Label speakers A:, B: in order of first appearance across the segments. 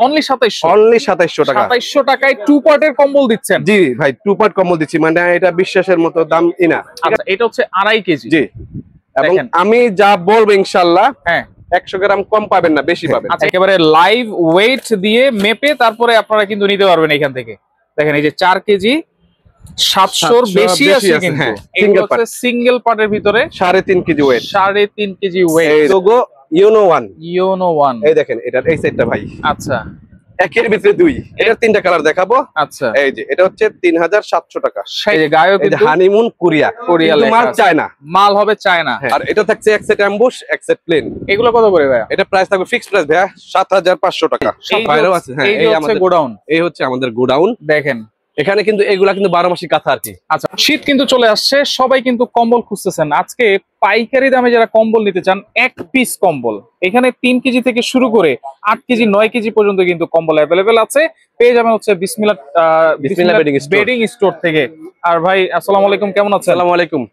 A: Only 2700,
B: only 2700 টাকা।
A: 2700 টাকায় 2 পার্টের কম্বল দিচ্ছেন?
B: জি ভাই, 2 পার্ট কম্বল দিচ্ছি, মানে এটা বিশ্বাসের মতো দাম ইনা।
A: আচ্ছা, এটা হচ্ছে 2.5 কেজি।
B: জি, এবং আমি যা বলবো ইনশাআল্লাহ
A: হ্যাঁ
B: 100 গ্রাম কম পাবেন না, বেশি পাবেন।
A: আচ্ছা, একেবারে লাইভ ওয়েট দিয়ে মেপে তারপরে আপনারা কিন্তু নিতে পারবেন এখান থেকে। দেখেন এই যে 4 কেজি 700 বেশি আছে কিন্তু। এগুলো হচ্ছে সিঙ্গেল পার্টের ভিতরে
B: 3.5 KG weight,
A: 3.5 KG weight.
B: Logo Uno 1,
A: Uno 1।
B: এই দেখেন এটা এই সাইডটা ভাই।
A: আচ্ছা,
B: একের ভিতরে দুই, এটার 3টা কালার দেখাবো।
A: আচ্ছা,
B: এই যে এটা হচ্ছে 3700 টাকা।
A: এই যে গায়ও কিন্তু
B: হানিমুন কোরিয়া
A: মাল
B: চায়না,
A: মাল হবে চায়না।
B: আর এটা থাকছে এক সেট অ্যাম্বুশ, এক সেট প্লেন।
A: এগুলো কত করে ভাই?
B: এটা প্রাইস থাকবে ফিক্সড প্রাইস ভাইয়া 7500 টাকা। বাইরেও আছে। হ্যাঁ, এই আমাদের
A: গোডাউন,
B: এই হচ্ছে আমাদের গোডাউন।
A: দেখেন
B: এখানে কিন্তু এগুলা কিন্তু 12 মাসি কাঁথা আর কি।
A: আচ্ছা, শীত কিন্তু চলে আসছে, সবাই কিন্তু কম্বল খুঁজতেছেন। আজকে পাইকারি দামে যারা কম্বল নিতে চান, 1 পিস কম্বল এখানে 3 কেজি থেকে শুরু করে 8 কেজি 9 কেজি পর্যন্ত কিন্তু কম্বল অ্যাভেলেবেল আছে। পেয়ে যাবেন হচ্ছে বিসমিল্লাহ বেডিং স্টোর থেকে। আর ভাই আসসালামু আলাইকুম, কেমন আছেন?
B: আসসালামু আলাইকুম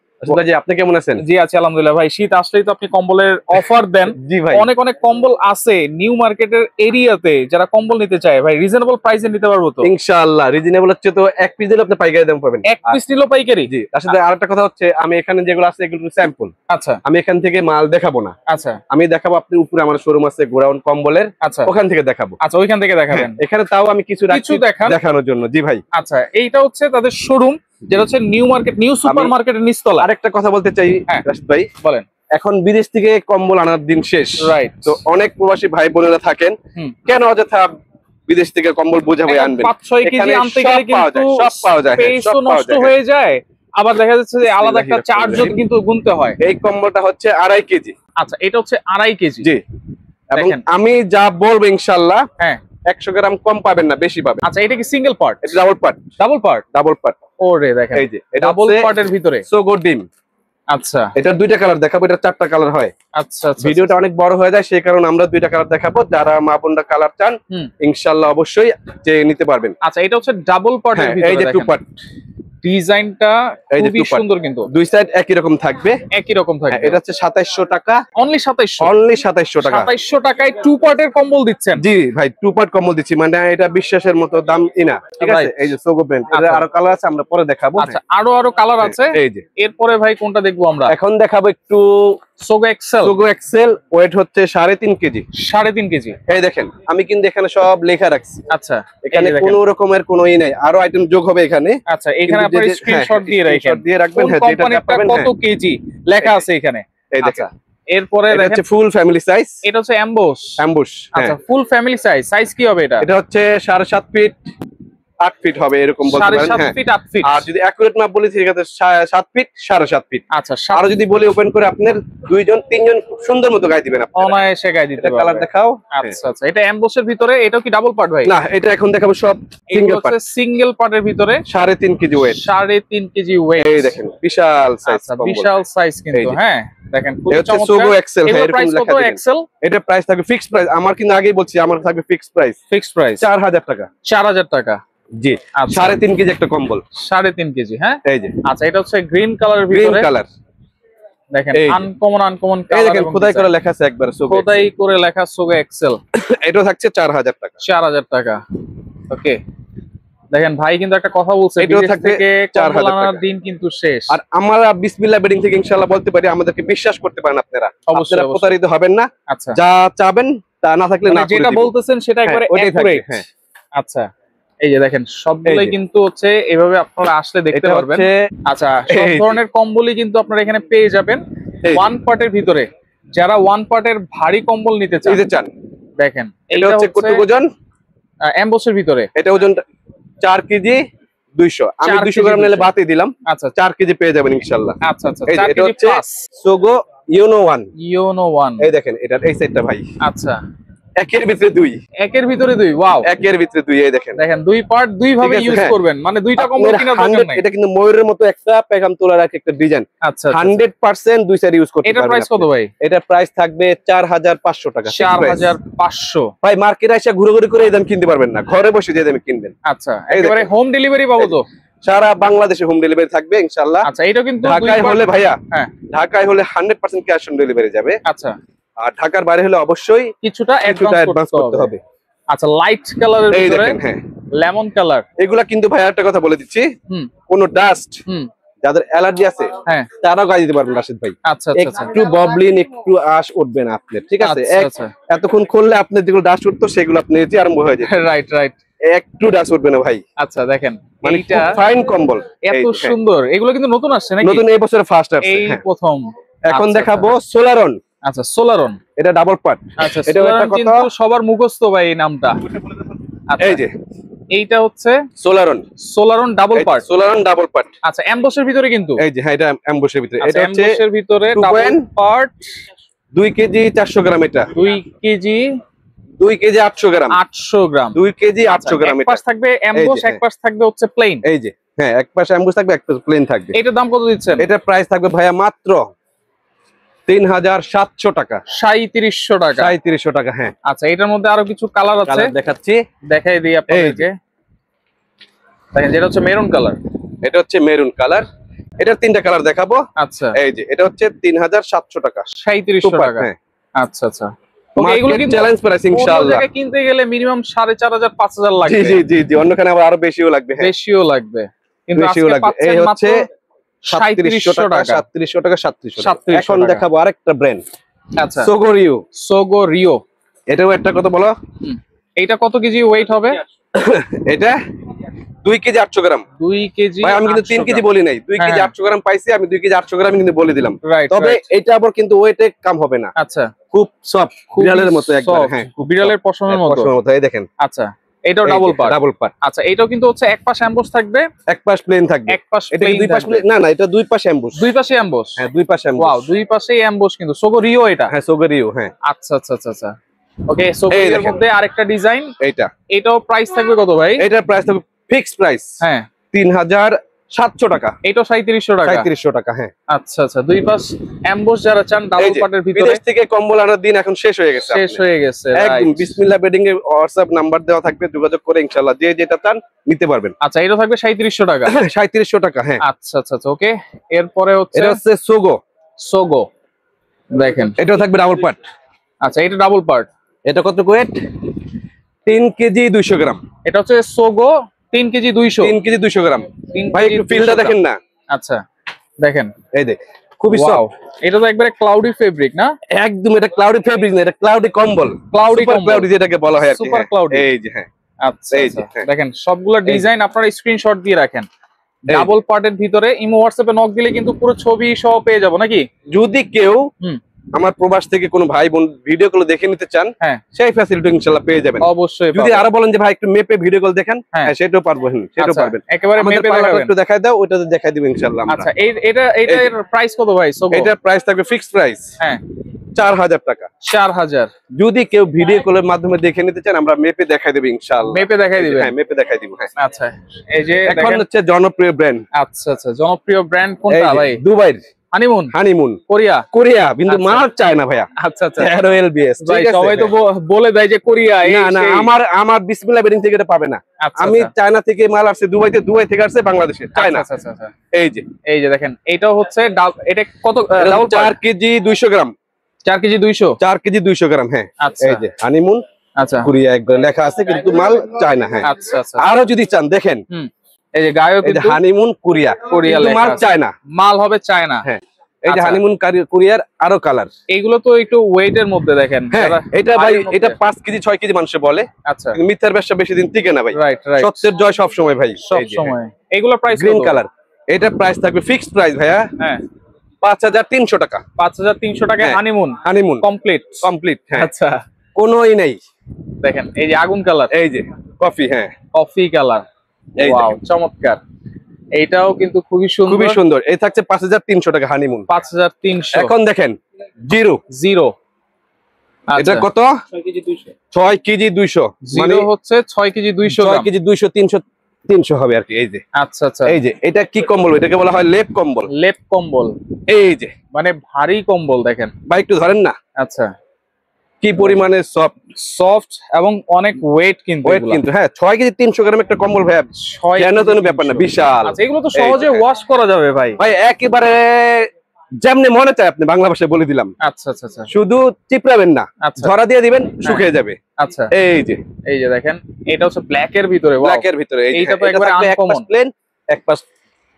B: জি, আপনি কেমন আছেন?
A: জি আছি আলহামদুলিল্লাহ। ভাই শীত আসলেই তো আপনি কম্বলের অফার দেন।
B: জি ভাই,
A: অনেক অনেক কম্বল আছে নিউ মার্কেটের এরিয়াতে, যারা কম্বল নিতে চায় ভাই রিজনেবল প্রাইসে নিতে পারবো তো?
B: ইনশাআল্লাহ রিজনেবল হচ্ছে। তো 1 পিস দিলে আপনি পাইকারি দাম পাবেন।
A: 1 পিস নিলো পাইকারি?
B: জি। তার সাথে আরেকটা কথা হচ্ছে, আমি এখানে যেগুলো আছে এগুলো স্যাম্পল।
A: আচ্ছা,
B: আমি এখান থেকে মাল দেখাবো না।
A: আচ্ছা,
B: আমি দেখাবো আপনি উপরে আমার শোরুম আছে গোডাউন কম্বলের,
A: আচ্ছা,
B: ওখান থেকে দেখাবো।
A: আচ্ছা, ওইখান থেকে দেখাবেন।
B: এখানে তাও আমি কিছু দেখানোর জন্য। জি ভাই।
A: আচ্ছা, এইটা হচ্ছে তাদের শোরুম, যেটা হচ্ছে নিউ মার্কেট, নিউ সুপার মার্কেটের নিচতলা।
B: আরেকটা কথা বলতে চাই রাশিদ ভাই,
A: বলেন।
B: এখন বিদেশ থেকে কম্বল আনার দিন শেষ,
A: রাইট।
B: তো অনেক প্রবাসী ভাই বোনেরা থাকেন, কেন অযথা বিদেশ থেকে কম্বল বোঝাবে আনবেন?
A: 5-6 কেজি আনতে গেলে কিন্তু
B: সব পাওয়া যায়,
A: স্পেস তো নষ্ট হয়ে যায়, আবার দেখা যাচ্ছে যে আলাদা একটা চার্জও কিন্তু গুনতে হয়।
B: এই কম্বলটা হচ্ছে 2.5 কেজি।
A: আচ্ছা, এটা হচ্ছে 2.5 কেজি।
B: জি, এবং আমি যা বলবো ইনশাআল্লাহ
A: হ্যাঁ
B: 100 গ্রাম কম পাবেন না, বেশি পাবেন।
A: আচ্ছা, এটা কি সিঙ্গেল পার্ট?
B: এটা double part.
A: Double part?
B: Double part.
A: ওরে দেখেন,
B: এই যে এটা
A: ডাবল পার্টের ভিতরে
B: সোগো ডিম।
A: আচ্ছা,
B: এটা 2টা কালার দেখাবো, এটা 4টা কালার হয়।
A: আচ্ছা আচ্ছা,
B: ভিডিওটা অনেক বড় হয়ে যায়, সেই কারণে আমরা 2টা কালার দেখাবো। যারা মা বোনরা কালার চান ইনশাআল্লাহ অবশ্যই যে নিতে পারবেন।
A: আচ্ছা, এটা হচ্ছে ডাবল পার্টের ভিতরে।
B: এই যে 2 পার্ট,
A: ডিজাইনটা খুবই সুন্দর, কিন্তু
B: দুই সাইড একই রকম থাকবে।
A: একই রকম থাকবে।
B: এটা হচ্ছে 2700 টাকা।
A: অনলি 2700?
B: অনলি 2700 টাকা।
A: 2700 টাকায় 2 পার্টের কম্বল দিচ্ছেন?
B: জি ভাই, 2 পার্ট কম্বল দিচ্ছি, মানে এটা বিশ্বাসের মতো দাম ইনা। ঠিক আছে, এই যে সোগো ব্র্যান্ড, এর আরো কালার আছে, আমরা পরে দেখাবো।
A: আচ্ছা, আরো কালার আছে।
B: এই যে
A: এরপরে ভাই কোনটা দেখবো আমরা?
B: এখন দেখাবো একটু
A: Sogo Excel.
B: Sogo Excel, weight হচ্ছে 3.5 কেজি।
A: 3.5 কেজি।
B: এই দেখেন, আমি কিন্তু এখানে সব লেখা রাখছি।
A: আচ্ছা,
B: এখানে কোনো রকমের কোনো নাই, আরো আইটেম যোগ হবে এখানে।
A: আচ্ছা, এখানে আপনারা স্ক্রিনশট দিয়ে রাখবেন। হ্যাঁ, যেটা পাবেন কত কেজি লেখা আছে এখানে।
B: এই দেখেন,
A: এরপরে
B: এটা হচ্ছে ফুল ফ্যামিলি সাইজ।
A: এটা হচ্ছে অ্যাম্বুশ।
B: অ্যাম্বুশ,
A: আচ্ছা, ফুল ফ্যামিলি সাইজ। সাইজ কি হবে এটা?
B: এটা হচ্ছে 7.5 ফিট 8 ফিট হবে, এরকম বলতে পারেন।
A: 7.5 ফিট 8 ফিট।
B: আর যদি অ্যাকুরেট মাপ বলি সেক্ষেত্রে 7 ফিট 7.5 ফিট।
A: আচ্ছা,
B: আর যদি বলি ওপেন করে আপনার 2জন 3জন খুব সুন্দর মতো গায়ে দিবেন, আপনি
A: অনায়াসে গায়ে দিতে পারবেন।
B: কালার দেখাও।
A: আচ্ছা আচ্ছা, এটা অ্যাম্বুশের ভিতরে। এটা কি ডাবল পার্ট ভাই?
B: না, এটা এখন দেখাবো সব সিঙ্গেল পার্ট।
A: সিঙ্গেল পার্টের ভিতরে
B: 3.5 কেজি ওয়েট।
A: 3.5 KG wait.
B: এই দেখেন, বিশাল সাইজ।
A: আচ্ছা, বিশাল সাইজ কিন্তু। হ্যাঁ দেখেন, খুব চমৎকার।
B: Sogo Excel.
A: এর প্রাইস কত এক্সেল?
B: এটা প্রাইস থাকবে ফিক্সড প্রাইস। আমার কিন্তু আগেই বলছি, আমার থাকবে ফিক্সড প্রাইস।
A: ফিক্সড প্রাইস
B: 4000 টাকা।
A: 4000 টাকা।
B: জি, 3.5 কেজি একটা কম্বল।
A: 3.5 কেজি। হ্যাঁ,
B: এই যে
A: আচ্ছা, এটা হচ্ছে গ্রিন কালারের ভিতরে।
B: গ্রিন কালার
A: দেখেন, আনকমন
B: কালার। এই দেখেন, খোদাই করে লেখা আছে একবার সোগো।
A: খোদাই করে লেখা সোগো এক্সেল।
B: এটা থাকছে 4000 টাকা।
A: 4000 টাকা। ওকে, দেখেন ভাই কিন্তু একটা কথা বলছে,
B: এটাও
A: বিদেশ
B: থাকবে
A: থেকে
B: 4000
A: কম্বল আনার
B: টাকা।
A: দিন কিন্তু শেষ।
B: আর আমরা বিসমিল্লাহ বেডিং থেকে ইনশাআল্লাহ বলতে পারি, আমাদেরকে বিশ্বাস করতে পারেন আপনারা।
A: অবশ্যই
B: প্রতারিত হবেন না।
A: আচ্ছা,
B: যা চাবেন তা না থাকলে না,
A: যেটা বলতেছেন সেটা একবারে একুরেট। আচ্ছা, এই যে দেখেন, সবগুলোই কিন্তু হচ্ছে এভাবে আপনারা আসলে দেখতে পারবেন। আচ্ছা, সব ধরনের কম্বলই কিন্তু আপনারা এখানে পেয়ে যাবেন ওয়ান পার্টের ভিতরে। যারা ওয়ান পার্টের ভারী কম্বল নিতে চান, দেখেন
B: এটা হচ্ছে কত ওজন?
A: এমবসের ভিতরে।
B: এটা ওজন 4 কেজি 200। আমি 200 গ্রাম নিলে বাতি দিলাম।
A: আচ্ছা,
B: 4 কেজি পেয়ে যাবেন ইনশাআল্লাহ।
A: আচ্ছা আচ্ছা, 4 KG plus.
B: Sogo Uno 1।
A: Uno 1।
B: এই দেখেন, এটা এই সাইডটা ভাই।
A: আচ্ছা,
B: একের ভিতরে দুই।
A: একের ভিতরে দুই। ওয়াও,
B: একের ভিতরে দুই। এই দেখেন,
A: দেখেন দুই পার্ট দুই ভাবে ইউজ করবেন, মানে দুইটা কম্বল কেনার দরকার নাই।
B: এটা কিন্তু ময়ূরের মতো একটা পেগাম তোলার একটা ডিজাইন।
A: আচ্ছা,
B: 100% দুই সাইড ইউজ করতে পারবেন।
A: এটার প্রাইস কত ভাই?
B: এটার প্রাইস থাকবে 4500 টাকা।
A: 4500।
B: ভাই, মার্কেটে এসে ঘুরে করে এই দাম কিনতে পারবেন না, ঘরে বসে যে দামে কিনবেন।
A: আচ্ছা, একেবারে হোম ডেলিভারি পাবো তো?
B: সারা বাংলাদেশে হোম ডেলিভারি থাকবে ইনশাআল্লাহ।
A: আচ্ছা, এটা কিন্তু
B: ঢাকায় হলে ভাইয়া, হ্যাঁ ঢাকায় হলে 100% ক্যাশ অন ডেলিভারি যাবে।
A: আচ্ছা,
B: আর ঢাকার বাইরে হলে অবশ্যই
A: কিছুটা অ্যাডভান্স করতে হবে। আচ্ছা, লাইট কালারের
B: এই
A: ভিতরে
B: দেখেন, হ্যাঁ
A: লেমন কালার।
B: এগুলা কিন্তু ভাই একটা কথা বলে দিচ্ছি,
A: হুম
B: কোন ডাস্ট
A: হুম
B: যাদের অ্যালার্জি আছে
A: হ্যাঁ,
B: তারাও গায়ে দিতে পারবেন রাশিদ ভাই।
A: আচ্ছা আচ্ছা আচ্ছা
B: একটু ববলিন, একটু আশ উঠবে না আপনার, ঠিক আছে?
A: আচ্ছা আচ্ছা,
B: এতক্ষণ করলে আপনার যেগুলো ডাস্ট উঠতো সেগুলো আপনি যে আরম্ভ হয়ে যায়,
A: রাইট রাইট।
B: একটু ডাস্ট উঠবে না ভাই।
A: আচ্ছা দেখেন
B: মানে
A: এইটা
B: ফাইন কম্বল,
A: এত
B: এই যে, হ্যাঁ।
A: সুন্দর, এগুলো কিন্তু নতুন আসছে নাকি?
B: নতুন এই বছরে ফার্স্ট আসছে,
A: এই
B: হ্যাঁ।
A: প্রথম।
B: এখন
A: আচ্ছা,
B: দেখাবো সোলারন।
A: আচ্ছা সোলারন,
B: এটা ডাবল পার্ট।
A: আচ্ছা
B: এটা একটা
A: সোলারন
B: কত?
A: কিন্তু সবার মুখস্থ ভাই এই নামটা। আচ্ছা,
B: এই যে
A: এইটা হচ্ছে
B: সোলারন,
A: সোলারন ডাবল পার্ট।
B: সোলারন ডাবল পার্ট।
A: আচ্ছা এমবসের ভিতরে কিন্তু,
B: এই যে, হ্যাঁ এটা অ্যাম্বুশের ভিতরে।
A: আচ্ছা
B: এটা হচ্ছে
A: এমবসের ভিতরে ডাবল পার্ট,
B: 2 কেজি 400 গ্রাম। এটা
A: 2 কেজি
B: 2 কেজি 800 গ্রাম।
A: 800 গ্রাম।
B: 2 কেজি 800 গ্রাম।
A: এক পাশ থাকবে এমবস, এক পাশ থাকবে হচ্ছে প্লেন।
B: এই যে, হ্যাঁ এক পাশে অ্যাম্বুশ থাকবে, এক পাশে প্লেন থাকবে।
A: এটার দাম কত দিচ্ছেন?
B: এটা প্রাইস থাকবে ভাইয়া মাত্র 3700 টাকা।
A: 3700 টাকা।
B: 3700 টাকা, হ্যাঁ।
A: আচ্ছা এটার মধ্যে আরো কিছু কালার আছে,
B: কালার দেখাচ্ছি,
A: দেখাই দিই আপনাদেরকে। দেখেন যেটা হচ্ছে মেরুন কালার,
B: এটা হচ্ছে মেরুন কালার। এটার 3টা কালার দেখাবো।
A: আচ্ছা
B: এই যে, এটা হচ্ছে 3700 টাকা।
A: 3700 টাকা,
B: হ্যাঁ।
A: আচ্ছা আচ্ছা। ওকে, এগুলো
B: মার্কেট
A: কিন্তু
B: চ্যালেঞ্জ প্রাইস
A: অন্য
B: ইনশাআল্লাহ।
A: জায়গায় কিনতে গেলে মিনিমাম 4500 5000
B: জি
A: লাগবে।
B: জি জি জি, অন্যখানে আবার আরো বেশিও লাগবে, হ্যাঁ।
A: বেশিও লাগবে, কিন্তু
B: বেশিও
A: আজকে
B: লাগবে।
A: পাচ্ছেন
B: এই
A: মাত্র
B: হচ্ছে
A: 3700 টাকা।
B: 3700 টাকা, 3700 টাকা।
A: 3700
B: এখন
A: টাকা।
B: দেখাবো আরেকটা ব্র্যান্ড,
A: আচ্ছা
B: সোগোরিও।
A: সোগো রিও।
B: এটাও একটা কথা বলো।
A: এইটা কত কেজি ওয়েট হবে?
B: এটা 2 কেজি 800 গ্রাম।
A: 2 কেজি।
B: ভাই আমি কিন্তু 3 কেজি বলি নাই, 2 কেজি 800 গ্রাম পাইছি আমি, 2 কেজি 800 গ্রাম কিন্তু বলে দিলাম।
A: রাইট,
B: তবে এটা আবার কিন্তু ওয়েটে কম হবে না।
A: আচ্ছা
B: খুব সফট, বিড়ালের মতো একবার, হ্যাঁ
A: বিড়ালের পশমের মতো।
B: পশমের মতো, এই দেখেন।
A: আচ্ছা এটাও ডাবল পার্ট।
B: Double part.
A: আচ্ছা এটাও কিন্তু হচ্ছে এক পাশ এমবস থাকবে,
B: এক পাশ প্লেন থাকবে।
A: এক পাশ
B: এটা কি
A: প্লেন
B: দুই পাশ
A: থাকবে?
B: না না, এটা দুই পাশে এমবস।
A: দুই পাশে এমবস।
B: হ্যাঁ দুই পাশে এমবস।
A: ওয়াও, দুই পাশেই এমবস কিন্তু সোগো রিও এটা।
B: হ্যাঁ সোগোরিও, হ্যাঁ।
A: আচ্ছা আচ্ছা আচ্ছা আচ্ছা। ওকে, সোগো
B: এই
A: রিওর
B: দেখেন।
A: মধ্যে আরেকটা ডিজাইন,
B: এইটা,
A: এটাও প্রাইস থাকবে কত ভাই?
B: এটার প্রাইস থাকবে ফিক্সড প্রাইস,
A: হ্যাঁ
B: 3700 টাকা।
A: এটাও 3700 টাকা।
B: 3700 টাকা, হ্যাঁ।
A: আচ্ছা আচ্ছা, দুই পাশ এমবস যারা চান ডাবল
B: এই যে,
A: পার্টের ভিতরে,
B: বিদেশ থেকে কম্বল আনার দিন এখন শেষ হয়ে গেছে,
A: শেষ
B: আপনার।
A: হয়ে গেছে।
B: একদম
A: right.
B: বিসমিল্লাহ বেডিং এর হোয়াটসঅ্যাপ নাম্বার দেওয়া থাকবে, যোগাযোগ করে ইনশাআল্লাহ যে যেটা চান নিতে পারবেন।
A: আচ্ছা এটা থাকবে 3700 টাকা।
B: 3700 টাকা, হ্যাঁ।
A: আচ্ছা আচ্ছা আচ্ছা, ওকে। এরপরে হচ্ছে
B: এটা হচ্ছে সোগো।
A: সোগো, দেখেন
B: এটাও থাকবে ডাবল পার্ট।
A: আচ্ছা এটা ডাবল পার্ট।
B: এটা কত ওয়েট? 3 কেজি 200 গ্রাম।
A: এটা হচ্ছে সোগো 3 কেজি 200।
B: 3 কেজি 200 গ্রাম।
A: 3
B: ভাই
A: কেজি
B: একটু
A: 200
B: ফিলটা দেখেন না।
A: আচ্ছা দেখেন,
B: এই দেখ, খুবই
A: ওয়াও,
B: সফট।
A: এটা তো একবারে ক্লাউডি ফেব্রিক না?
B: একদম, এটা ক্লাউডি ফেব্রিক না, এটা ক্লাউডি কম্বল।
A: ক্লাউডি
B: সুপার ক্লাউডি যেটাকে বলা হয় আর কি,
A: সুপার
B: হ্যাঁ।
A: ক্লাউডি।
B: এই যে, হ্যাঁ।
A: আচ্ছা
B: এই যে,
A: আচ্ছা,
B: হ্যাঁ।
A: দেখেন সবগুলো ডিজাইন আপনারা স্ক্রিনশট দিয়ে রাখেন।
B: এই যে।
A: ডাবল পার্টের ভিতরে ইমো হোয়াটসঅ্যাপে নক দিলে কিন্তু পুরো ছবি সহ পেয়ে যাব নাকি?
B: যদি কেউ
A: হুম।
B: আমার প্রবাস থেকে কোনো ভাই বোন ভিডিও কল দেখে নিতে চান,
A: হ্যাঁ
B: সেই ফ্যাসিলিটি ইনশাআল্লাহ পেয়ে যাবেন।
A: অবশ্যই।
B: যদি আরো বলেন যে ভাই একটু মেপে ভিডিও কল দেখেন,
A: হ্যাঁ।
B: হ্যাঁ সেটাও পারবো, হ্যাঁ সেটাও
A: আচ্ছা,
B: পারবেন।
A: একেবারে
B: আমাদের
A: মেপে
B: পার্লারটা
A: দেখাবেন।
B: একটু দেখায় দাও, ওটাতে দেখাই দিব ইনশাআল্লাহ আমরা।
A: আচ্ছা এটার প্রাইস কত ভাই সোগো?
B: এটার প্রাইস থাকবে ফিক্সড প্রাইস,
A: হ্যাঁ
B: 4000 টাকা।
A: 4000।
B: যদি কেউ ভিডিও কলের মাধ্যমে দেখে নিতে চান, আমরা মেপে দেখাই দেব ইনশাআল্লাহ।
A: মেপে দেখাই দিবেন?
B: হ্যাঁ মেপে দেখাই দিব, হ্যাঁ।
A: আচ্ছা এই যে
B: এখন
A: দেখেন,
B: হচ্ছে জনপ্রিয় ব্র্যান্ড।
A: আচ্ছা আচ্ছা, জনপ্রিয় ব্র্যান্ড কোনটা ভাই?
B: দুবাইর
A: হানিমুন,
B: হানিমুন,
A: কোরিয়া।
B: কোরিয়া, কিন্তু
A: আচ্ছা।
B: মাল চায় না ভাইয়া।
A: আচ্ছা আচ্ছা
B: LBS,
A: ভাই,
B: ঠিক আছে?
A: সবাই তো বলে দেয় যে কোরিয়া, এই
B: না না,
A: সেই।
B: আমার বিসমিল্লাহ বেডিং থেকে এটা পাবে না।
A: আচ্ছা,
B: আমি
A: আচ্ছা।
B: চায়না থেকে মাল আসছে, দুবাই থেকে আসছে বাংলাদেশে, চায়না।
A: আচ্ছা আচ্ছা আচ্ছা,
B: এই যে,
A: এই যে দেখেন, এটাও হচ্ছে এটা কত?
B: এটা
A: ডাবল
B: 4 কেজি 200 গ্রাম।
A: 4 কেজি 200।
B: 4 কেজি 200 গ্রাম, হ্যাঁ।
A: আচ্ছা
B: এই যে হানিমুন
A: আচ্ছা
B: কোরিয়া একবার লেখা আছে, কিন্তু মাল চায় না, হ্যাঁ।
A: আচ্ছা আচ্ছা,
B: আরো যদি চান দেখেন,
A: এই যে গায়ও
B: এই যে
A: কিন্তু
B: হানিমুন কোরিয়া,
A: কোরিয়া
B: কিন্তু
A: লেখা
B: মাল
A: আছে।
B: চায় না,
A: মাল হবে চায়না।
B: হ্যাঁ। এই যে
A: আচ্ছা।
B: হানিমুন কোরিয়ার আরো কালার।
A: এইগুলো তো একটু ওয়েটের মধ্যে দেখেন।
B: হ্যাঁ
A: যারা
B: এটা ভাই,
A: হাড়ির মধ্যে-
B: এটা 5 কেজি 6 কেজি মানুষ বলে,
A: আচ্ছা
B: কিন্তু মিথ্যার ব্যবসা বেশি দিন টিকে না ভাই।
A: রাইট রাইট,
B: সত্যের জয় সব সময় ভাই।
A: সব সময়। এইগুলো প্রাইস
B: গ্রিন কালার, এটা প্রাইস থাকবে ফিক্সড প্রাইস ভাইয়া,
A: হ্যাঁ
B: 5300 টাকা।
A: 5300 টাকা
B: হ্যাঁ।
A: Honeymoon
B: honeymoon
A: complete.
B: কমপ্লিট, হ্যাঁ।
A: আচ্ছা
B: কোনোই নেই।
A: দেখেন এই যে আগুন কালার,
B: এই যে কফি, হ্যাঁ
A: কফি কালার,
B: এই
A: ওয়াও চমৎকার। এইটাও কিন্তু খুবই সুন্দর,
B: খুবই সুন্দর। এই থাকছে 5300 টাকা হানিমুন।
A: 5300।
B: এখন দেখেন জিরো,
A: জিরো,
B: এটা কত? 6 কেজি 200, মানে
A: জিরো হচ্ছে 6 কেজি 200
B: 6
A: গ্রাম।
B: কেজি 200 300 হবে আর কি। এই যে,
A: আচ্ছা আচ্ছা,
B: এই যে এটা কি কম্বল? এটাকে বলা হয় লেপ কম্বল।
A: লেপ কম্বল,
B: এই যে
A: মানে ভারী কম্বল দেখেন।
B: ভাই একটু ধরেন না,
A: আচ্ছা
B: কি পরিমাণে সফট
A: সফট এবং অনেক ওয়েট কিন্তু
B: ওয়েট,
A: এগুলা।
B: কিন্তু হ্যাঁ 6 কেজি 300 গ্রাম একটা কম্বল ভাই,
A: 6
B: কেন তো ব্যাপার না, বিশাল।
A: আচ্ছা এগুলো তো
B: এই
A: সহজে
B: যে,
A: ওয়াশ করা যাবে ভাই।
B: ভাই একেবারে যেমনি মনে চায় আপনি বাংলা ভাষায় বলে দিলাম।
A: আচ্ছা আচ্ছা আচ্ছা
B: শুধু চিপড়াবেন না,
A: আচ্ছা
B: ধরা দিয়ে দিবেন, শুকিয়ে যাবে।
A: আচ্ছা
B: এই যে
A: দেখেন, এটা হচ্ছে ব্ল্যাক এর ভিতরে,
B: ব্ল্যাক এর ভিতরে।
A: এইটা তো একবারে আনকমন,
B: প্লেন এক পাশ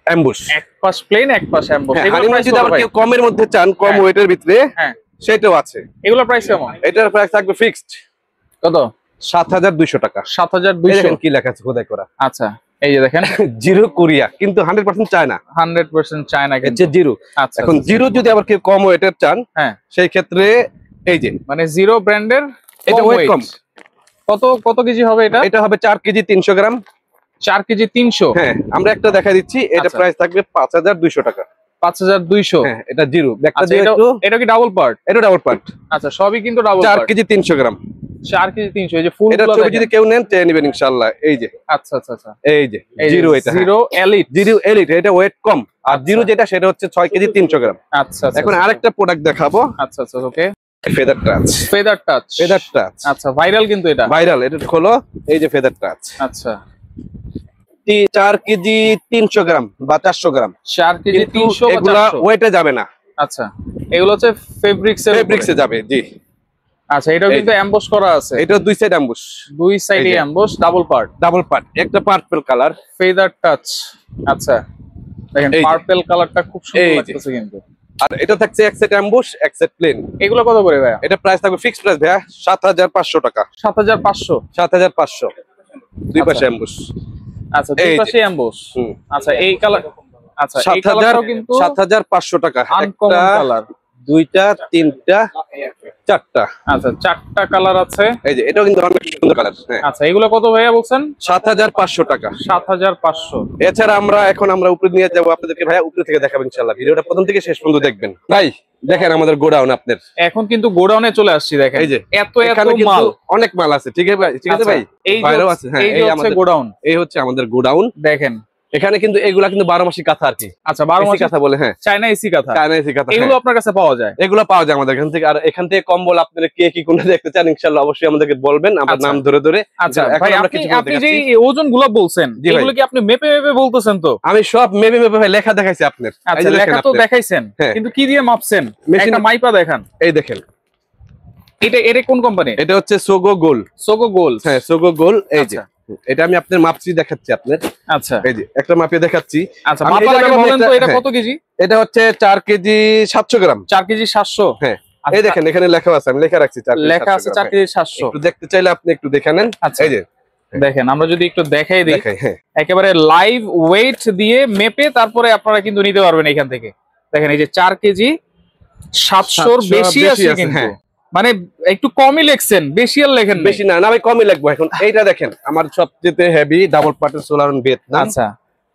B: অ্যাম্বুশ,
A: এক পাশ প্লেন এক পাশ অ্যাম্বুশ। এগুলো
B: হানিম্যান যদি আবার কেউ কমের মধ্যে চান, কম ওয়েটের ভিতরে,
A: হ্যাঁ
B: সেটাও আছে।
A: এগুলো প্রাইস কেমন?
B: এটার প্রাইস থাকবে ফিক্সড
A: কত?
B: ৭,২০০ টাকা।
A: ৭,২০০
B: কি লেখা আছে খোদাই করা?
A: আচ্ছা এই যে দেখেন,
B: জিরো কোরিয়া, কিন্তু 100% চায়না,
A: 100% চায়না কিন্তু
B: জিরো।
A: আচ্ছা
B: এখন জিরো যদি আবার কেউ কম ওয়েটের চান,
A: হ্যাঁ
B: সেই ক্ষেত্রে এই যে
A: মানে জিরো ব্র্যান্ডের,
B: এটা ওয়েট কম।
A: কত কেজি হবে এটা?
B: এটা হবে 4 কেজি 300 গ্রাম।
A: 4 কেজি 300।
B: হ্যাঁ, আমরা একটা দেখা দিচ্ছি, এটা প্রাইস থাকবে ৫,২০০ টাকা।
A: ৫,২০০।
B: হ্যাঁ, এটা জিরো।
A: এটা কি ডাবল পার্ট?
B: এটা ডাবল পার্ট।
A: আচ্ছা সবই কিন্তু ডাবল
B: 4
A: পার্ট।
B: কেজি 300 গ্রাম।
A: 4 কেজি 300। এই যে ফুল
B: এটা ছবি যদি কেউ নেন চেয়ে নেবেন ইনশাআল্লাহ। এই যে
A: আচ্ছা আচ্ছা আচ্ছা
B: এই যে জিরো, এটা
A: জিরো এলিট,
B: জিরো এলিট, এটা ওয়েট কম। আর জিরো যেটা সেটা হচ্ছে 6 কেজি 300 গ্রাম।
A: আচ্ছা আচ্ছা।
B: এখন আরেকটা প্রোডাক্ট দেখাবো।
A: আচ্ছা আচ্ছা okay,
B: feather touch.
A: Feather touch,
B: feather touch
A: আচ্ছা ভাইরাল কিন্তু এটা,
B: ভাইরাল। এটা খোলো, এই যে ফেদার টাচ।
A: আচ্ছা
B: 4 কেজি 300 গ্রাম বা 400 গ্রাম।
A: 4 কেজি 300 বা
B: এগুলা
A: 400।
B: ওয়েটে যাবে না।
A: আচ্ছা এগুলো হচ্ছে ফেব্রিক্সে
B: যাবে। জি
A: আচ্ছা, এটাও কিন্তু এমবস করা আছে।
B: এটা দুই সাইড অ্যাম্বুশ,
A: দুই সাইডে emboss, double part.
B: Double part, একটা পার্পল কালার,
A: ফেদার টাচ। আচ্ছা দেখেন
B: এই যে।
A: পার্পল কালারটা খুব সুন্দর
B: এই যে।
A: লাগতেছে কিন্তু।
B: আর এটা থাকছে এক সেট অ্যাম্বুশ, এক সেট প্লেন।
A: এগুলো কত করে ভাইয়া?
B: এটা প্রাইস থাকবে ফিক্সড প্রাইস ভাইয়া ৭,৫০০ টাকা।
A: ৭,৫০০।
B: ৭,৫০০ দুই পাশে অ্যাম্বুশ।
A: আচ্ছা দুই
B: এই যে।
A: পাশে এমবস।
B: হুম।
A: আচ্ছা এই কালার, আচ্ছা এই কালারটাও কিন্তু
B: ৭,৫০০ টাকা।
A: Uncommon colour.
B: দুইটা, তিনটা, চারটা।
A: আচ্ছা চারটা কালার আছে।
B: এই যে এটাও কিন্তু অনেক সুন্দর কালার। হ্যাঁ,
A: আচ্ছা এগুলো কত ভাইয়া বলছেন?
B: ৭,৫০০ টাকা।
A: ৭,৫০০।
B: এছাড়া এখন আমরা উপরে নিয়ে যাবো আপনাদেরকে ভাইয়া, উপরে থেকে দেখাবো ইনশাআল্লাহ। ভিডিওটা প্রথম থেকে শেষ পর্যন্ত দেখবেন। ভাই দেখেন আমাদের গোডাউন আপনার।
A: এখন কিন্তু গোডাউনে চলে আসছি, দেখেন
B: এই যে
A: এত
B: এখানে কিন্তু
A: মাল,
B: অনেক মাল আছে। ঠিক আছে ভাই, ঠিক আছে ভাই।
A: এই
B: বাইরেও আছে। হ্যাঁ,
A: এই হচ্ছে
B: আমাদের
A: গোডাউন,
B: এই হচ্ছে আমাদের গোডাউন।
A: দেখেন
B: এখানে কিন্তু এগুলা কিন্তু 12 মাসি কাঁথা আর কি।
A: আচ্ছা 12
B: এসি
A: মাসি
B: কাঁথা বলে। হ্যাঁ,
A: চায়না এসি কাঁথা,
B: চায়না এসি কাঁথা।
A: এগুলো আপনার কাছে পাওয়া যায়?
B: এগুলো পাওয়া যায় আমাদের এখান থেকে। আর এখান থেকে কম্বল আপনারা কে কি কোনটা দেখতে চান ইনশাআল্লাহ অবশ্যই আমাদেরকে বলবেন, আমরা
A: আচ্ছা।
B: নাম ধরে ধরে।
A: আচ্ছা
B: এখন
A: ভাই
B: আমরা
A: আপনি যে ওজনগুলো বলছেন,
B: জি ভাই।
A: এগুলো কি আপনি মেপে মেপে বলতেছেন? তো
B: আমি সব মেপে মেপে ভাই লেখা দেখাইছি আপনার। এই
A: আচ্ছা
B: যে দেখেন
A: লেখা তো
B: আপনার।
A: দেখাইছেন,
B: হ্যাঁ।
A: কিন্তু কি দিয়ে মাপছেন?
B: মেশিন-
A: একটা মাইপা দেখান।
B: এই দেখেন,
A: এটা কোন কোম্পানি?
B: এটা হচ্ছে সোগো গোল।
A: সোগো গোল।
B: হ্যাঁ, সোগো গোল। এই যে
A: আচ্ছা।
B: এটা আমি আপনার মাপছি দেখাচ্ছি আপনার।
A: আচ্ছা
B: এই যে একটা মাপিয়ে দেখাচ্ছি।
A: আচ্ছা
B: আমি
A: মাপার
B: এটা
A: আগে
B: যেমন
A: বলেন তো
B: একটা-
A: এটা
B: হ্যাঁ।
A: কত কেজি?
B: এটা হচ্ছে 4 কেজি 700 গ্রাম।
A: 4 কেজি 700।
B: হ্যাঁ,
A: আচ্ছা,
B: এই দেখেন এখানে লেখা আছে, আমি লেখা রাখছি 4 কেজি
A: লেখা আছে
B: 700
A: 4
B: গ্রাম।
A: কেজি 700।
B: একটু দেখতে চাইলে আপনি একটু দেখে নেন।
A: আচ্ছা।
B: এই যে
A: দেখেন আমরা যদি একটু দেখাই দিই,
B: দেখাই। হ্যাঁ,
A: একেবারে লাইভ ওয়েট দিয়ে মেপে তারপরে আপনারা কিন্তু নিতে পারবেন এখান থেকে। দেখেন এই যে 4 কেজি 700 বেশি আছে কিন্তু,
B: হ্যাঁ।
A: মানে একটু কমই লিখছেন, বেশি আর লেখেন
B: বেশি না, না ভাই কমই লাগবে। এখন এইটা দেখেন আমার সবচেয়ে হেভি ডাবল পার্টের সোলার ভিয়েতনাম।
A: আচ্ছা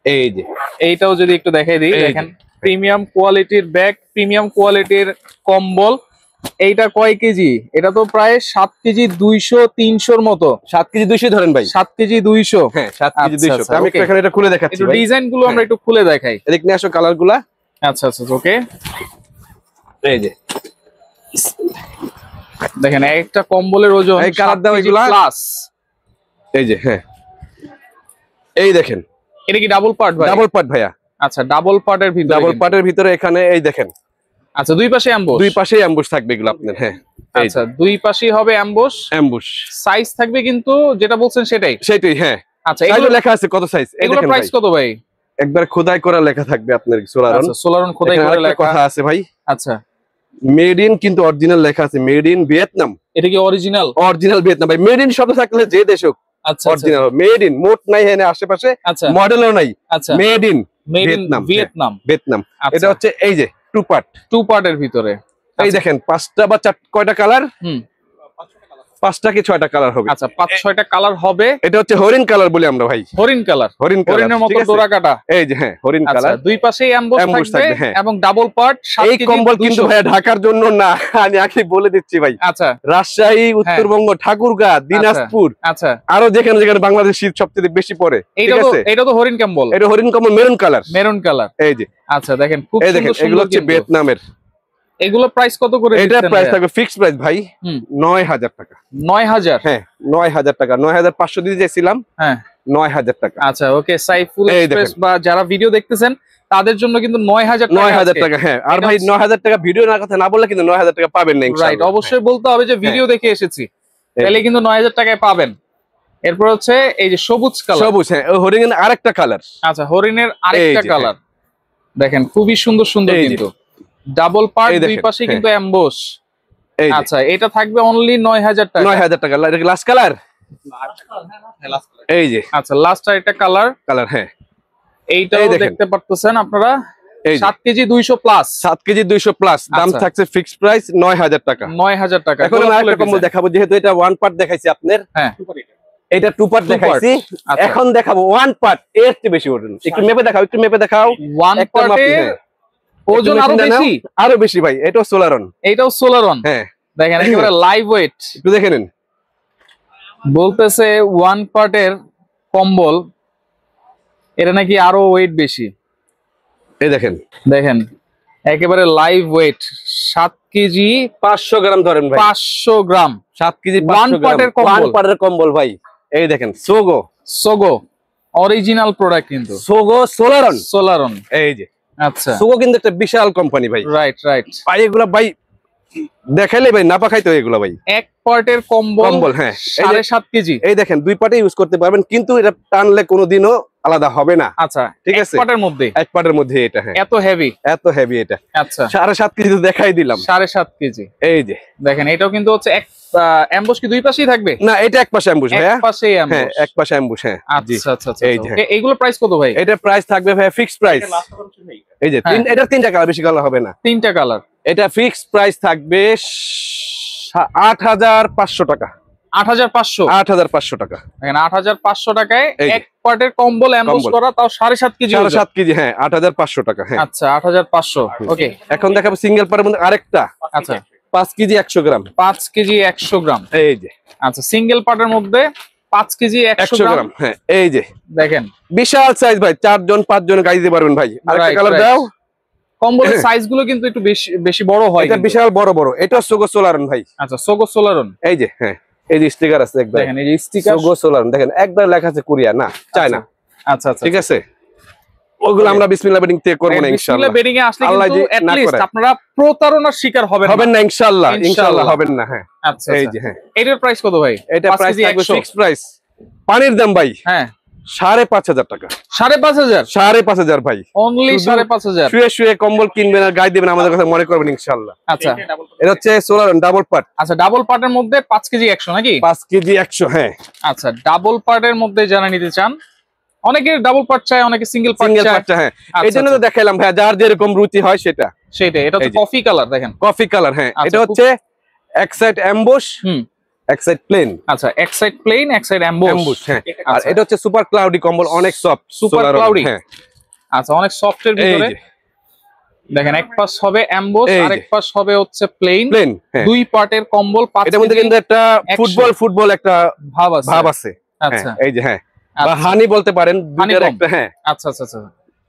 B: এই যে
A: এইটাও যদি একটু দেখাই দিই,
B: এই যে।
A: দেখেন প্রিমিয়াম কোয়ালিটির ব্যাগ, প্রিমিয়াম কোয়ালিটির কম্বল। এইটা কয় কেজি? এটা তো প্রায় 7 কেজি 200 300 মতো।
B: 7 কেজি 200 ধরেন ভাই।
A: 7 কেজি 200।
B: হ্যাঁ, 7 কেজি
A: আচ্ছা,
B: 200।
A: আচ্ছা,
B: আমি
A: okay।
B: এখানে এটা খুলে দেখাচ্ছি
A: একটু
B: ভাই।
A: ডিজাইন গুলো আমরা একটু খুলে দেখাই।
B: এদিক নিয়ে আসো কালার গুলা।
A: আচ্ছা আচ্ছা ওকে,
B: এই যে
A: দেখেন একটা কম্বলের ওজন
B: এই কালার দাও এগুলা।
A: প্লাস।
B: এই যে হ্যাঁ, এই দেখেন
A: এটা কি ডাবল পার্ট ভাই?
B: ডাবল পার্ট ভাইয়া।
A: আচ্ছা ডাবল পার্টের ভিতরে,
B: ডাবল পার্টের ভিতরে এখানে এই দেখেন
A: আচ্ছা দুই পাশে অ্যাম্বুশ।
B: দুই পাশেই অ্যাম্বুশ থাকবে এগুলো আপনার। হ্যাঁ, এই
A: আচ্ছা দুই পাশেই হবে অ্যাম্বুশ।
B: অ্যাম্বুশ
A: সাইজ থাকবে কিন্তু যেটা বলছেন সেটাই।
B: সেটাই। হ্যাঁ,
A: আচ্ছা
B: সাইজও
A: এগুলো
B: লেখা আছে কত সাইজ। এই
A: এগুলো
B: দেখেন
A: প্রাইস
B: ভাই,
A: কত ভাই?
B: একবার খোদাই করা লেখা থাকবে আপনার সোলারন।
A: আচ্ছা সোলারন খোদাই
B: এখানে
A: করে
B: আরেকটা
A: লেখা
B: কথা আছে ভাই,
A: আচ্ছা
B: মেড ইন কিন্তু অরিজিনাল লেখা আছে, মেড ইন ভিয়েতনাম।
A: এটা কি অরিজিনাল?
B: অরিজিনাল ভিয়েতনাম ভাই। মেড ইন শব্দ থাকলে যে দেশ হোক
A: আচ্ছা
B: অরিজিনাল। মেড ইন মোট নাই এখানে আশেপাশে,
A: আচ্ছা
B: মডেলও নাই।
A: আচ্ছা
B: made in
A: made in
B: Vietnam.
A: Vietnam.
B: Vietnam.
A: আচ্ছা।
B: এটা হচ্ছে এই যে টু পার্ট।
A: টু পার্টের ভিতরে
B: এই দেখেন 5টা বা 4 কয়টা কালার?
A: হুম
B: 5টা কি 6টা কালার হবে।
A: আচ্ছা 5-6টা কালার হবে।
B: এটা হচ্ছে হরিণ কালার বলি আমরা ভাই।
A: হরিণ কালার,
B: হরিণ কালার,
A: হরিণের মতো
B: ঠিক আছে?
A: ডোরা কাটা।
B: এই যে হ্যাঁ, হরিণ
A: আচ্ছা
B: কালার।
A: দুই পাশেই অ্যাম্বুশ
B: অ্যাম্বুশ
A: থাকবে
B: থাকবে, হ্যাঁ।
A: এবং ডাবল পার্ট।
B: এই কম্বল কিন্তু ভাই ঢাকার জন্য না, আমি আগে বলে দিচ্ছি ভাই।
A: আচ্ছা
B: রাজশাহী, উত্তরবঙ্গ, ঠাকুরগাঁ, দিনাজপুর,
A: আচ্ছা
B: আরো যেখানে যেখানে বাংলাদেশ শীত সবচেয়ে বেশি পড়ে, ঠিক আছে?
A: এটা তো হরিণ কম্বল,
B: এটা হরিণ কম্বল মেরুন কালার।
A: Maroon colour.
B: এই যে
A: আচ্ছা দেখেন খুব
B: এই দেখেন,
A: সুন্দর
B: এগুলো
A: সুন্দর
B: হচ্ছে
A: কিন্তু।
B: ভিয়েতনামের।
A: এগুলো প্রাইস কত করে?
B: এটা প্রাইস থাকবে ফিক্সড প্রাইস ভাই,
A: হুম
B: 9000 টাকা।
A: 9000?
B: হ্যাঁ 9000 টাকা। 9500 দিতে চাইছিলাম,
A: হ্যাঁ
B: 9000 টাকা।
A: আচ্ছা ওকে। সাইফুল
B: এই
A: এক্সপ্রেস
B: দেখেন।
A: বা যারা ভিডিও দেখতেছেন তাদের জন্য কিন্তু 9000 টাকা
B: 9000 টাকা, হ্যাঁ। আর ভাই 9000 টাকা ভিডিও না কথা না বললে কিন্তু 9000 টাকা পাবেন না
A: রাইট,
B: ইনশাআল্লাহ।
A: অবশ্যই বলতে হবে যে ভিডিও দেখে এসেছি, তাহলে কিন্তু 9000 টাকায় পাবেন। এরপর হচ্ছে এই যে সবুজ কালার,
B: সবুজ, হ্যাঁ, হরিং এর আরেকটা কালার।
A: আচ্ছা, হরিণের আরেকটা
B: এই যে,
A: কালার দেখেন, খুবই সুন্দর সুন্দর
B: এই যে।
A: কিন্তু ডাবল পার্ট,
B: এই
A: দুই
B: দেখেন,
A: পাশে
B: হ্যাঁ।
A: কিন্তু এমবোস।
B: এই যে
A: আচ্ছা, এটা থাকবে অনলি 9000 টাকা।
B: 9000 টাকা, লাস্ট কালার। এই যে
A: আচ্ছা, লাস্ট আর একটা কালার,
B: কালার, হ্যাঁ।
A: এইটাও
B: এই দেখেন।
A: দেখতে পারতেছেন আপনারা,
B: এই যে
A: 7 কেজি 200 প্লাস,
B: 7 কেজি 200 প্লাস, দাম
A: আচ্ছা।
B: থাকছে ফিক্সড প্রাইস 9000 টাকা।
A: 9000 টাকা।
B: এখন আমি আরেকটা কম্বল দেখাবো, যেহেতু এটা ওয়ান পার্ট দেখাইছি আপনার,
A: হ্যাঁ,
B: এটা টু পার্ট
A: Two part,
B: দেখাইছি,
A: আচ্ছা।
B: এখন দেখাবো ওয়ান পার্ট, এর চেয়ে বেশি ওজন। একটু মেপে দেখাও, একটু মেপে দেখাও।
A: ওয়ান
B: একটা মাপি,
A: পার্টের
B: হ্যাঁ।
A: ওজন
B: একটু
A: আরো
B: মেশিনটা নাও,
A: বেশি,
B: আরো বেশি ভাই, এটাও সোলারন,
A: এইটাও সোলারন।
B: হ্যাঁ।
A: দেখেন একেবারে লাইভ ওয়েট।
B: একটু দেখে নিন।
A: বলতেছে ওয়ান পার্টের কম্বল, এটা নাকি আরো ওয়েট বেশি।
B: এই দেখেন
A: দেখেন একেবারে লাইভ ওয়েট, 7 কেজি
B: 500 গ্রাম ধরেন ভাই,
A: 500 গ্রাম,
B: 7 কেজি
A: ওয়ান
B: 500 গ্রাম
A: পার্টের কম্বল।
B: ওয়ান পার্টের কম্বল ভাই। এই দেখেন সোগো,
A: সোগো অরিজিনাল প্রোডাক্ট কিন্তু,
B: সোগো সোলারন।
A: সোলারন।
B: এই যে
A: আচ্ছা,
B: সোগো কিন্তু একটা বিশাল কোম্পানি ভাই।
A: Right right.
B: ভাই এগুলা ভাই দেখাইলে ভাই না পাখাইতো এগুলা ভাই।
A: এক পার্টের কম্বল,
B: কম্বল, হ্যাঁ।
A: 7.5 কেজি।
B: এই দেখেন দুই পার্টে ইউজ করতে পারবেন, কিন্তু এটা টানলে কোনোদিনও আলাদা হবে না।
A: আচ্ছা,
B: ঠিক
A: এক
B: আছে,
A: পার্টের মধ্যে
B: এক পার্টের মধ্যে এটা, হ্যাঁ।
A: এত হেভি।
B: এত হেভি এটা,
A: আচ্ছা,
B: 7.5 কেজি তো দেখাই দিলাম।
A: 7.5 কেজি।
B: এই যে
A: দেখেন এটাও কিন্তু হচ্ছে এক এমবস কি দুই পাশেই থাকবে?
B: না, এটা এক পাশে অ্যাম্বুশ ভাইয়া,
A: এক পাশেই
B: হ্যাঁ,
A: এমবস।
B: এক পাশে অ্যাম্বুশ, হ্যাঁ। জি,
A: আচ্ছা আচ্ছা আচ্ছা।
B: এই যে,
A: ওকে, এইগুলো প্রাইস কত ভাই?
B: এটা প্রাইস থাকবে ভাইয়া ফিক্সড প্রাইস। এই যে
A: হ্যাঁ।
B: এটা 3টা কালার, বেশি কালার হবে না।
A: 3টা কালার,
B: এটা ফিক্সড প্রাইস থাকবে 8500 টাকা।
A: 8500।
B: 8500 টাকা,
A: দেখেন 8500 টাকায়
B: এই যে।
A: এক পার্টের কম্বল এমবস
B: কম্বল।
A: করা, তাও 7.5 কেজি ওজন।
B: 7.5 কেজি, হ্যাঁ, 8500 টাকা, হ্যাঁ।
A: আচ্ছা, 8500। ওকে,
B: এখন দেখাবো সিঙ্গেল পারের মধ্যে আরেকটা,
A: আচ্ছা,
B: 5 কেজি 100 গ্রাম।
A: 5 কেজি 100 গ্রাম।
B: এই যে
A: আচ্ছা, সিঙ্গেল পার্টের মধ্যে 5 কেজি 100
B: 100
A: গ্রাম।
B: গ্রাম, হ্যাঁ। এই যে
A: দেখেন
B: বিশাল সাইজ ভাই, 4 জন 5 জন গাড়ি দিতে পারবেন ভাই। আরেকটা
A: Right,
B: কালার
A: right.
B: দাও।
A: কম্বলের সাইজ গুলো কিন্তু একটু বেশি বেশি বড় হয়
B: এটা
A: কিন্তু।
B: বিশাল বড় বড়, এটা সোগো সোলারন ভাই।
A: আচ্ছা, সোগো সোলারন।
B: এই যে, হ্যাঁ, এই যে স্টিকার আছে একবার,
A: দেখেন এই যে স্টিকার।
B: সোগো সোলারন দেখেন, একবার লেখা আছে কোরিয়া, না চায়না।
A: আচ্ছা আচ্ছা,
B: ঠিক আছে, ওগুলো আমরা বিসমিল্লাহ বেডিং থেকে করব না ইনশাআল্লাহ।
A: বেডিং এ আসলে
B: আল্লাহ
A: কিন্তু
B: যে
A: এট
B: না
A: লিস্ট
B: করে।
A: আপনারা প্রতারণার শিকার হবেন
B: হবেন না ইনশাআল্লাহ,
A: ইনশাআল্লাহ।
B: ইনশাআল্লাহ হবেন না, হ্যাঁ।
A: আচ্ছা,
B: এই
A: আচ্ছা।
B: যে, হ্যাঁ,
A: এটার প্রাইস কত ভাই?
B: এটা
A: 5
B: প্রাইস
A: কেজি
B: থাকবে
A: 100।
B: Fixed price. পানির দাম ভাই
A: হ্যাঁ,
B: 5500 টাকা।
A: 5500।
B: 5500 ভাই।
A: অনলি
B: শুধু
A: 5500।
B: শুয়ে শুয়ে কম্বল কিনবেন আর গায়ে দিবেন, আমাদের কথা মনে করবেন ইনশাআল্লাহ।
A: আচ্ছা
B: এটা হচ্ছে সোলারন ডাবল পার্ট,
A: আচ্ছা, ডাবল পার্টের মধ্যে 5 কেজি 100 নাকি?
B: 5 কেজি 100, হ্যাঁ।
A: আচ্ছা, ডাবল পার্টের মধ্যে যারা নিতে চান, অনেকে ডাবল পার্ট চায়, অনেকে সিঙ্গেল পার্ট
B: সিঙ্গেল
A: চায়।
B: পার্টটা, হ্যাঁ।
A: আচ্ছা,
B: এই জন্য তো
A: আচ্ছা।
B: দেখাইলাম ভাই, যার যেরকম রুচি হয় সেটা।
A: সেটাই, এটা
B: এই
A: হচ্ছে
B: যে।
A: Coffee colour. দেখেন
B: কফি কালার, হ্যাঁ।
A: আচ্ছা,
B: এটা হচ্ছে এক সাইড অ্যাম্বুশ,
A: হুম,
B: এক সাইড প্লেন।
A: আচ্ছা, এক সাইড প্লেন, এক সাইড
B: অ্যাম্বুশ,
A: অ্যাম্বুশ।
B: হ্যাঁ। আর
A: আচ্ছা।
B: এটা হচ্ছে সুপার ক্লাউডি কম্বল, অনেক সফট।
A: Super cloudy?
B: হ্যাঁ।
A: আচ্ছা, অনেক সফটের
B: এই
A: ভিতরে।
B: যে
A: দেখেন এক পাশ হবে অ্যাম্বুশ,
B: এই যে।
A: আরেক পাশ হবে হচ্ছে প্লেন।
B: প্লেন, হ্যাঁ।
A: দুই পার্টের কম্বল, 5
B: এটার মধ্যে
A: কেজি
B: কিন্তু একটা
A: 100
B: ফুটবল একটা
A: ভাব আছে।
B: ভাব আছে,
A: আচ্ছা
B: হ্যাঁ। এই যে, হ্যাঁ, বা
A: আচ্ছা,
B: হানি বলতে পারেন, দুইটার
A: Honeycomb?
B: একটা, হ্যাঁ।
A: আচ্ছা আচ্ছা আচ্ছা।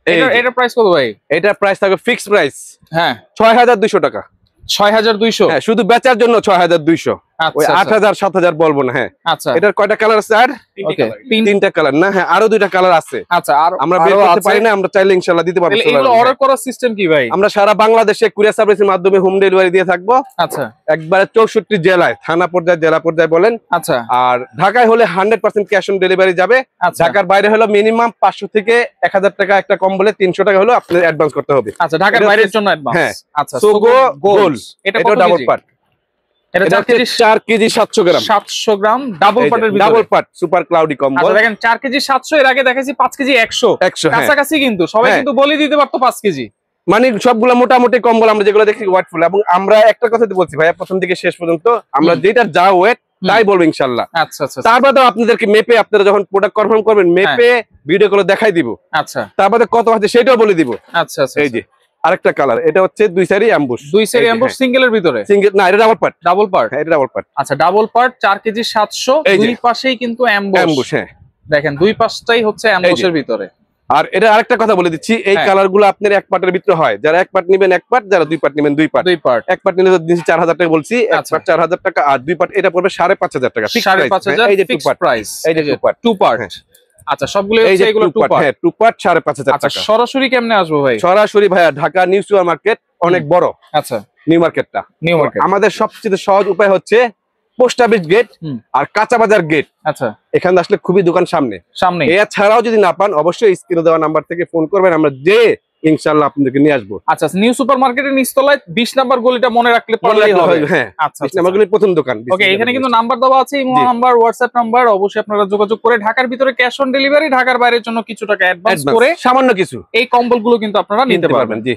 B: এই যে।
A: এটার প্রাইস কত ভাই?
B: এটা প্রাইস থাকবে ফিক্সড প্রাইস
A: হ্যাঁ,
B: 6200 টাকা,
A: 6200।
B: হ্যাঁ। শুধু বেচার জন্য 6200, ওই
A: আচ্ছা আচ্ছা
B: 8000 7000 বলবো না, হ্যাঁ।
A: আচ্ছা,
B: এটার কয়টা কালার আছে? আর
A: ওকে,
B: 3টা কালার না, হ্যাঁ, আরো 2টা কালার আছে।
A: আচ্ছা, আর
B: আমরা বের করতে পারি না, আমরা চাইলে ইনশাআল্লাহ দিতে পারবো।
A: তাহলে এগুলো
B: সোলার,
A: অর্ডার করার সিস্টেম কি ভাই?
B: আমরা সারা বাংলাদেশে কুরিয়ার সার্ভিসের মাধ্যমে হোম ডেলিভারি দিয়ে থাকবো,
A: আচ্ছা
B: একবারে 64 জেলায়, থানা পর্যায়ে, জেলা পর্যায়ে বলেন।
A: আচ্ছা
B: আর ঢাকায় হলে 100% ক্যাশ অন ডেলিভারি যাবে।
A: আচ্ছা
B: ঢাকার বাইরে হলো মিনিমাম 500 থেকে 1000 টাকা, একটা কম বলে 300 টাকা হলো আপনার অ্যাডভান্স করতে হবে।
A: আচ্ছা, ঢাকার
B: এটা
A: বাইরের
B: হচ্ছে-
A: জন্য অ্যাডভান্স।
B: হ্যাঁ।
A: আচ্ছা,
B: সোগো গোল,
A: এটা
B: এটা
A: কত
B: ডাবল
A: কেজি?
B: পার্ট,
A: এটা
B: এটা
A: 4 কেজি
B: 4 কেজি 700 গ্রাম,
A: 700 গ্রাম ডাবল পার্টের ভিতরে।
B: ডাবল পার্ট সুপার ক্লাউডি কম্বল।
A: আচ্ছা, দেখেন 4 কেজি 700, এর আগে দেখাইছি 5 কেজি 100।
B: 100, হ্যাঁ।
A: কাছাকাছি কিন্তু সবাই
B: হ্যাঁ।
A: কিন্তু বলে দিতে পারতো 5 কেজি।
B: মানে সবগুলো মোটামুটি কম্বল আমরা যেগুলো দেখি ওয়েট ফুল, এবং আমরা একটা কথা বলছি ভাইয়া, প্রথম থেকে শেষ পর্যন্ত আমরা যেটা যা ওয়েট তাই বলবো ইনশাআল্লাহ।
A: আচ্ছা আচ্ছা
B: তার বাদে আপনাদেরকে মেপে, আপনারা যখন প্রোডাক্ট কনফার্ম করবেন, মেপে ভিডিও করে দেখাই দিব।
A: আচ্ছা
B: তার বাদে কত আছে সেটাও বলে দিব।
A: আচ্ছা আচ্ছা।
B: এই যে আরেকটা কালার, এটা হচ্ছে দুই সারি অ্যাম্বুশ,
A: দুই সেরি অ্যাম্বুশ সিঙ্গেলের ভিতরে,
B: সিঙ্গেল না, এটা ডাবল পার্ট।
A: ডাবল পার্ট,
B: হ্যাঁ, এটা ডাবল পার্ট।
A: আচ্ছা ডাবল পার্ট 4 কেজি 700,
B: এই যে।
A: দুই পাশেই কিন্তু
B: অ্যাম্বুশ,
A: অ্যাম্বুশ।
B: হ্যাঁ।
A: দেখেন দুই পাশটাই হচ্ছে অ্যাম্বুশের ভিতরে।
B: আর এটা আরেকটা কথা বলে দিচ্ছি, এই
A: হ্যাঁ।
B: কালার গুলো আপনার এক পার্টের ভিতরে হয়। যারা এক পার্ট নিবেন এক পার্ট, যারা দুই পার্ট নিবেন দুই পার্ট।
A: দুই পার্ট,
B: এক পার্ট নিলে তো দিচ্ছি 4000 টাকা বলছি, এক
A: আচ্ছা।
B: পার্ট 4000 টাকা, আর দুই পার্ট এটা পড়বে 5500 টাকা।
A: 5500
B: এই যে টু
A: ফিক্সড
B: পার্ট,
A: প্রাইস।
B: এই যে টু পার্ট,
A: টু পার্ট।
B: হ্যাঁ।
A: আচ্ছা সবগুলো
B: এই যে
A: হচ্ছে এগুলো
B: টু পার্ট, হ্যাঁ টু পার্ট 5,500
A: আচ্ছা
B: টাকা।
A: সরাসরি কেমনে আসবো ভাই?
B: সরাসরি ভাইয়া ঢাকা নিউ সুপার মার্কেট অনেক বড়,
A: আচ্ছা
B: নিউ মার্কেটটা।
A: New market.
B: আমাদের সবচেয়ে সহজ উপায় হচ্ছে পোস্ট অফিস গেট আর কাঁচা বাজার গেট।
A: আচ্ছা
B: এখানে আসলে খুবই দোকান সামনে। এছাড়াও যদি না পান অবশ্যই স্ক্রিনে দেওয়া নাম্বার থেকে ফোন করবেন, আমরা যে ইনশাআল্লাহ আপনাদেরকে নিয়ে আসবো।
A: আচ্ছা নিউ সুপার মার্কেটের নিচতলায় 20 নাম্বার গলিটা মনে রাখলে পারলেই হবে।
B: হ্যাঁ
A: আচ্ছা
B: 20 নাম্বার গলির প্রথম দোকান।
A: ওকে এখানে কিন্তু নাম্বার দেওয়া আছে, ইমো নাম্বার, হোয়াটসঅ্যাপ নাম্বার, অবশ্যই আপনারা যোগাযোগ করে ঢাকার ভিতরে ক্যাশ অন ডেলিভারি, ঢাকার বাইরের জন্য কিছু টাকা অ্যাডভান্স করে
B: সামান্য কিছু
A: এই কম্বলগুলো কিন্তু আপনারা নিতে পারবেন।
B: জি।